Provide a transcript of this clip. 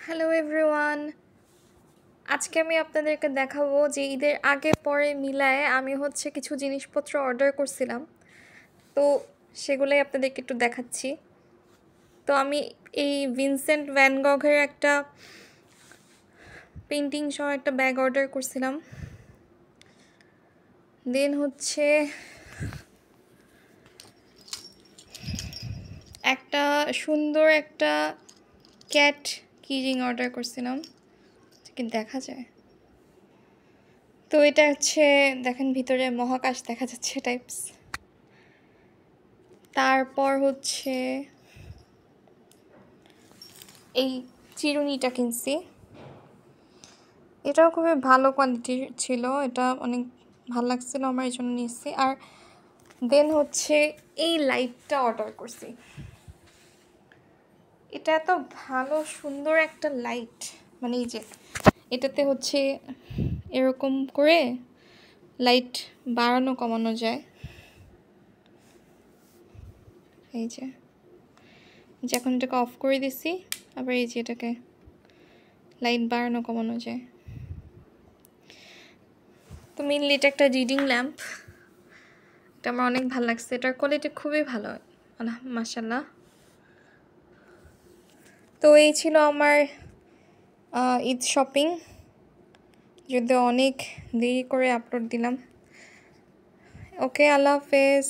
Hello everyone, আজকে আমি আপনাদেরকে দেখাবো যে ঈদের আগে পরে মিলায়ে আমি কিছু জিনিসপত্র অর্ডার করছিলাম। তো সেগুলোই আপনাদেরকে একটু দেখাচ্ছি। তো আমি এই ভিনসেন্ট ভ্যান গঘের একটা পেন্টিং সহ একটা ব্যাগ অর্ডার করছিলাম। দেন একটা সুন্দর একটা ক্যাট কিরিং অর্ডার করছিলাম, কি দেখা যায়। তো এটা দেখেন ভিতরে মহাকাশ দেখা যাচ্ছে টাইপস। তারপর এই চিরুনিটা কিনছি, এটাও খুবই ভালো কোয়ালিটির ছিল, এটা অনেক ভালো লাগছিল আমার, এই জন্য নিয়েছি। আর দেন এই লাইটটা অর্ডার করছি। এটা এত ভালো সুন্দর একটা লাইট, মানে এই যে এটাতে এরকম করে লাইট বাড়ানো কমানো যায়। এই যে এখন এটাকে অফ করে দিছি, আবার এই যে এটাকে লাইট বাড়ানো কমানো যায়। তো মেনলি এটা একটা রিডিং ল্যাম্প, এটা আমার অনেক ভালো লাগছে, এটার কোয়ালিটি খুবই ভালো, মাশাআল্লাহ। তো এই ছিল আমার ঈদ শপিং, যদিও অনেক দেরি করে আপলোড দিলাম। ওকে, আল্লাহ হাফেজ।